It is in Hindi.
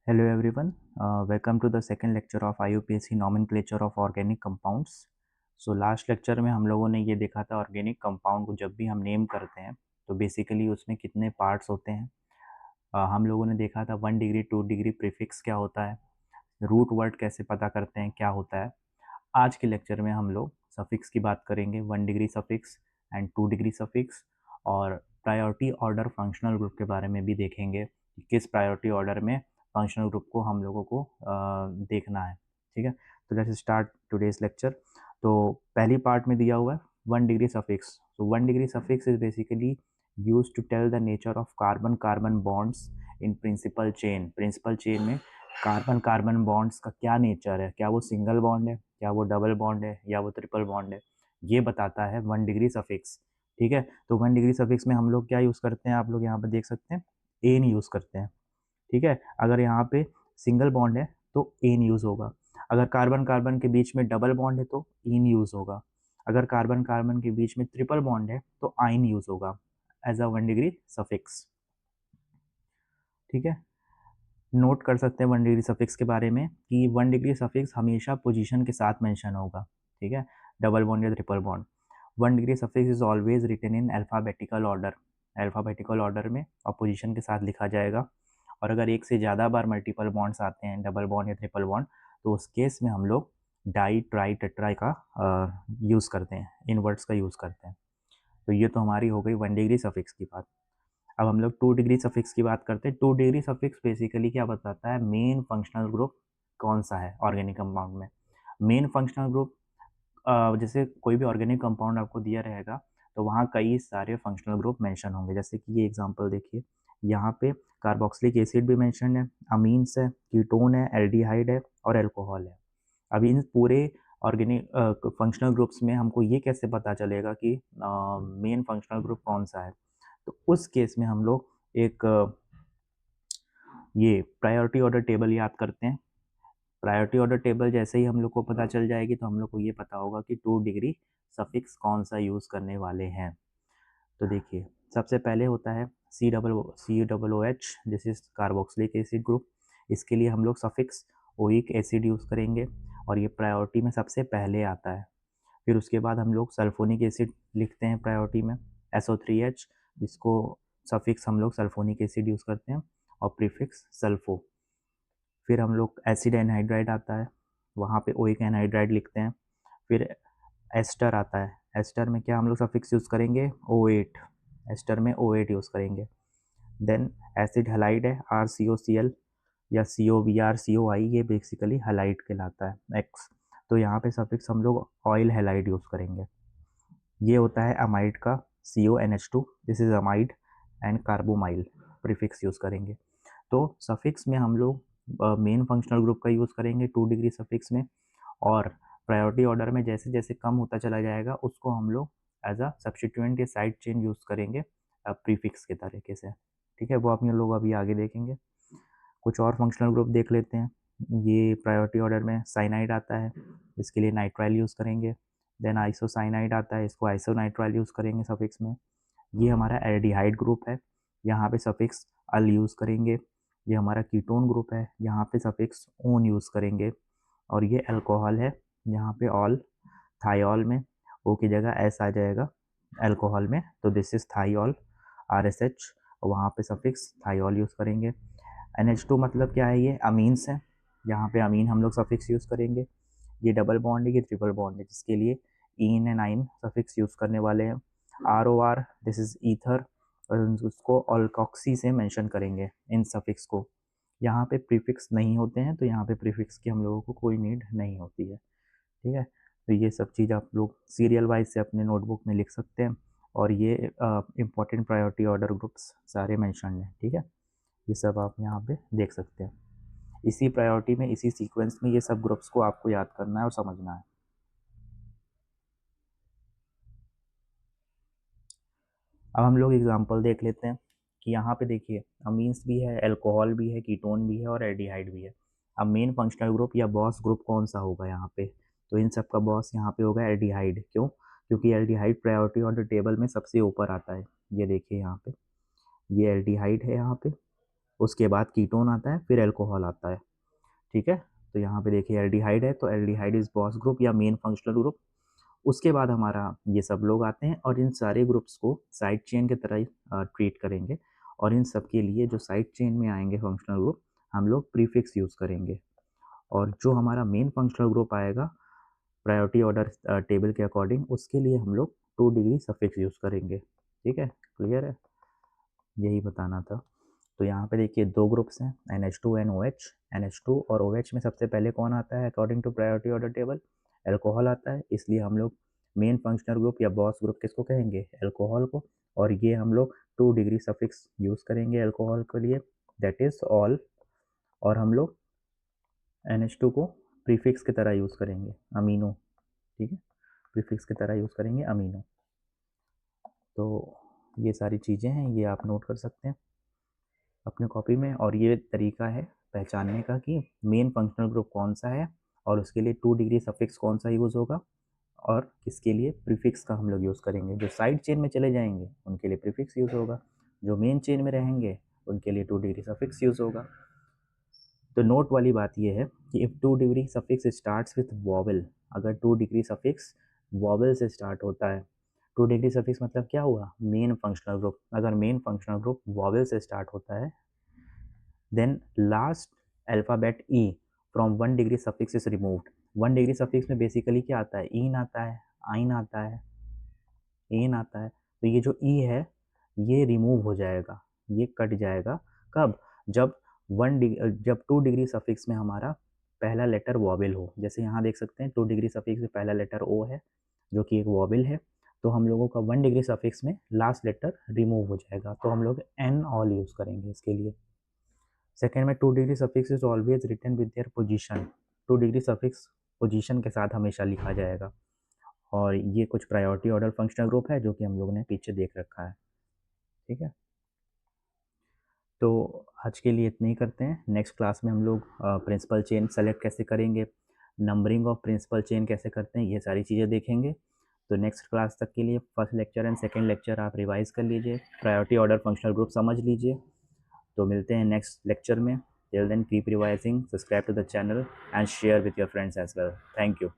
Hello everyone, welcome to the second lecture of IUPAC nomenclature of organic compounds. So last lecture में हम लोगों ने ये देखा था ऑर्गेनिक कंपाउंड को जब भी हम नेम करते हैं तो बेसिकली उसमें कितने पार्ट्स होते हैं। हम लोगों ने देखा था 1 डिग्री 2 डिग्री प्रीफिक्स क्या होता है, रूट वर्ड कैसे पता करते हैं क्या होता है। आज के लेक्चर में हम लोग सफिक्स की बात करेंगे, 1 degree suffix and 2 degree suffix, और प्रायोरिटी ऑर्डर फंक्शनल ग्रुप के बारे में भी देखेंगे कि किस प्रायोरिटी ऑर्डर में फंक्शनल ग्रुप को हम लोगों को देखना है। ठीक है, तो लेट्स स्टार्ट टुडेज लेक्चर। तो पहली पार्ट में दिया हुआ है 1 degree suffix. So 1 degree suffix is basically use to tell the nature of carbon carbon bonds in principal chain. Principal chain में कार्बन कार्बन बॉन्ड्स का क्या नेचर है, क्या वो सिंगल बॉन्ड है, क्या वो डबल बॉन्ड है, या वो ट्रिपल बॉन्ड है, ये बताता है 1 डिग्री सफिक्स। ठीक है, तो 1 डिग्री सफिक्स में हम लोग क्या यूज़ करते हैं, आप लोग यहाँ पे देख सकते हैं एन यूज़ करते हैं। ठीक है, अगर यहाँ पे सिंगल बॉन्ड है तो एन यूज़ होगा, अगर कार्बन कार्बन के बीच में डबल बॉन्ड है तो इन यूज़ होगा, अगर कार्बन कार्बन के बीच में ट्रिपल बॉन्ड है तो आइन यूज़ होगा एज अ 1 डिग्री सफिक्स। ठीक है, नोट कर सकते हैं 1 डिग्री सफिक्स के बारे में कि 1 डिग्री सफिक्स हमेशा पोजीशन के साथ मेंशन होगा। ठीक है, डबल बॉन्ड या triple bond. 1 degree suffix is always written in alphabetical order. Alphabetical order में और पोजीशन के साथ लिखा जाएगा। और अगर एक से ज़्यादा बार मल्टीपल बॉन्ड्स आते हैं, डबल बॉन्ड या ट्रिपल बॉन्ड, तो उस केस में हम लोग डाई ट्राई टेट्राई का यूज़ करते हैं, इन वर्ड्स का यूज़ करते हैं। तो ये तो हमारी हो गई 1 डिग्री सफिक्स की बात। अब हम लोग 2 डिग्री सफिक्स की बात करते हैं। 2 डिग्री सफिक्स बेसिकली क्या बताता है, मेन फंक्शनल ग्रुप कौन सा है ऑर्गेनिक कंपाउंड में। मेन फंक्शनल ग्रुप, जैसे कोई भी ऑर्गेनिक कंपाउंड आपको दिया रहेगा तो वहाँ कई सारे फंक्शनल ग्रुप मेंशन होंगे। जैसे कि ये एग्जांपल देखिए, यहाँ पे कार्बोक्सिलिक एसिड भी मेंशन है, अमीन्स है, कीटोन है, एल्डिहाइड है और अल्कोहल है। अब इन पूरे ऑर्गेनिक फंक्शनल ग्रुप्स में हमको ये कैसे पता चलेगा कि मेन फंक्शनल ग्रुप कौन सा है। तो उस केस में हम लोग एक ये प्रायोरिटी ऑर्डर टेबल याद करते हैं। प्रायोरिटी ऑर्डर टेबल जैसे ही हम लोग को पता चल जाएगी तो हम लोग को ये पता होगा कि 2 डिग्री सफिक्स कौन सा यूज़ करने वाले हैं। तो देखिए, सबसे पहले होता है COOH, this is carboxylic acid group. इसके लिए हम लोग सफिक्स ओइक एसिड यूज़ करेंगे और ये प्रायोरिटी में सबसे पहले आता है। फिर उसके बाद हम लोग सल्फोनिक एसिड लिखते हैं प्रायोरिटी में, SO3H, जिसको सफिक्स हम लोग सल्फोनिक एसिड यूज़ करते हैं और प्रीफिक्स सल्फो। फिर हम लोग एसिड एनहाइड्राइड आता है, वहाँ पे ओइक एनहाइड्राइड लिखते हैं। फिर एस्टर आता है, एस्टर में क्या हम लोग सफिक्स यूज़ करेंगे, O8। एस्टर में O8 यूज़ करेंगे। देन एसिड हलाइड है, RCOCl या COBr COI, ये बेसिकली हलाइड कहलाता है X। तो यहाँ पे सफिक्स हम लोग ऑयल हेलाइड यूज़ करेंगे। ये होता है अमाइड का CONH2, this is amide and carbamoyl, prefix use करेंगे। तो सफिक्स में हम लोग मेन फंक्शनल ग्रुप का यूज़ करेंगे 2 डिग्री सफिक्स में, और प्रायोरिटी ऑर्डर में जैसे जैसे कम होता चला जाएगा उसको हम लोग एज अ सब्स्टिट्यूएंट या साइड चेन यूज़ करेंगे प्रीफिक्स के तरीके से। ठीक है, वो अपने लोग अभी आगे देखेंगे। कुछ और फंक्शनल ग्रुप देख लेते हैं। ये प्रायोरिटी ऑर्डर में साइनाइड आता है, इसके लिए नाइट्राइल यूज़ करेंगे। देन आइसोसाइनाइड आता है, इसको आइसोनाइट्राइल यूज़ करेंगे सफिक्स में। ये हमारा एल्डिहाइड ग्रुप है, यहाँ पे सफिक्स अल यूज़ करेंगे। ये हमारा कीटोन ग्रुप है, यहाँ पे सफिक्स ओन यूज़ करेंगे। और ये अल्कोहल है, यहाँ पे ऑल, थाइऑल में ओ की जगह एस आ जाएगा अल्कोहल में, तो दिस इज थाइऑल, RSH, वहाँ पे सफिक्स थाइऑल यूज़ करेंगे। NH2 मतलब क्या है, ये अमीन्स है, यहाँ पे अमीन हम लोग सफिक्स यूज़ करेंगे। ये डबल बॉन्ड है, ये ट्रिपल बॉन्ड है, जिसके लिए इन एंड आइन सफिक्स यूज़ करने वाले हैं। ROR, दिस इज ईथर, और उसको ऑल्कॉक्सी से मेंशन करेंगे इन सफिक्स को। यहाँ पे प्रीफिक्स नहीं होते हैं तो यहाँ पे प्रीफिक्स की हम लोगों को कोई नीड नहीं होती है। ठीक है, तो ये सब चीज़ आप लोग सीरियल वाइज से अपने नोटबुक में लिख सकते हैं, और ये इम्पोर्टेंट प्रायोरिटी ऑर्डर ग्रुप्स सारे मेंशन हैं। ठीक है, ये सब आप यहाँ पे देख सकते हैं। इसी प्रायोरिटी में, इसी सीक्वेंस में ये सब ग्रुप्स को आपको याद करना है और समझना है। अब हम लोग एग्जांपल देख लेते हैं कि यहाँ पे देखिए अमीन्स भी है, अल्कोहल भी है, कीटोन भी है और एल्डिहाइड भी है। अब मेन फंक्शनल ग्रुप या बॉस ग्रुप कौन सा होगा यहाँ पे, तो इन सब का बॉस यहाँ पे होगा एल्डिहाइड। क्यों? क्योंकि aldehyde priority on the table में सबसे ऊपर आता है। ये देखिए यहाँ पे, ये एल्डिहाइड है यहाँ पे, उसके बाद कीटोन आता है, फिर अल्कोहल आता है। ठीक है, तो यहाँ पे देखिए एल्डिहाइड है, तो एल्डिहाइड इज बॉस ग्रुप या मेन फंक्शनल ग्रुप। उसके बाद हमारा ये सब लोग आते हैं और इन सारे ग्रुप्स को साइड चेन की तरह ही ट्रीट करेंगे, और इन सब के लिए जो साइड चेन में आएंगे फंक्शनल ग्रुप, हम लोग प्रीफिक्स यूज़ करेंगे। और जो हमारा मेन फंक्शनल ग्रुप आएगा प्रायोरिटी ऑर्डर टेबल के अकॉर्डिंग, उसके लिए हम लोग 2 डिग्री सफिक्स यूज़ करेंगे। ठीक है, क्लियर है, यही बताना था। तो यहाँ पे देखिए 2 ग्रुप्स हैं, NH2 एंड OH। NH2 और OH में सबसे पहले कौन आता है according to priority order table? Alcohol आता है, इसलिए हम लोग मेन फंक्शनल ग्रुप या बॉस ग्रुप किसको कहेंगे? अल्कोहल को। और ये हम लोग 2 डिग्री सफिक्स यूज़ करेंगे अल्कोहल के लिए, दैट इज़ ऑल। और हम लोग NH2 को प्रीफिक्स की तरह यूज़ करेंगे, अमीनो। ठीक है, प्रीफिक्स की तरह यूज़ करेंगे अमीनो। तो ये सारी चीज़ें हैं, ये आप नोट कर सकते हैं अपने कॉपी में। और ये तरीका है पहचानने का कि मेन फंक्शनल ग्रुप कौन सा है और उसके लिए 2 डिग्री सफिक्स कौन सा यूज़ होगा, और किसके लिए प्रीफिक्स का हम लोग यूज़ करेंगे। जो साइड चेन में चले जाएंगे उनके लिए प्रीफिक्स यूज़ होगा, जो मेन चेन में रहेंगे उनके लिए 2 डिग्री सफिक्स यूज़ होगा। तो नोट वाली बात यह है कि if 2 degree suffix starts with vowel, अगर 2 डिग्री सफिक्स वॉवल से स्टार्ट होता है, 2 डिग्री सफिक्स मतलब क्या हुआ? Main functional group. अगर मेन फंक्शनल ग्रुप वॉवल से स्टार्ट होता है, then last alphabet E from 1 degree suffix is removed. 1 degree suffix में बेसिकली क्या आता है? इन आता है, आइन आता है, एन आता है। तो ये जो ई है ये रिमूव हो जाएगा, ये कट जाएगा। कब? जब 2 डिग्री सफिक्स में हमारा पहला लेटर वॉवेल हो। जैसे यहाँ देख सकते हैं 2 डिग्री सफिक्स में पहला लेटर ओ है जो कि एक वॉवेल है, तो हम लोगों का 1 डिग्री सफिक्स में लास्ट लेटर रिमूव हो जाएगा, तो हम लोग एन ऑल यूज़ करेंगे इसके लिए। सेकेंड में 2 degree suffix is always written with their position. 2 degree suffix position के साथ हमेशा लिखा जाएगा। और ये कुछ प्रायोरिटी ऑर्डर फंक्शनल ग्रुप है जो कि हम लोगों ने पीछे देख रखा है। ठीक है, तो आज के लिए इतना ही करते हैं। नेक्स्ट क्लास में हम लोग प्रिंसिपल चेन सेलेक्ट कैसे करेंगे, नंबरिंग ऑफ प्रिंसिपल चेन कैसे करते हैं, ये सारी चीज़ें देखेंगे। तो नेक्स्ट क्लास तक के लिए first lecture and second lecture आप रिवाइज कर लीजिए, प्रायोरिटी ऑर्डर फंक्शनल ग्रुप समझ लीजिए। तो मिलते हैं नेक्स्ट लेक्चर में। Till then keep revising, subscribe to the channel and share with your friends as well. Thank you.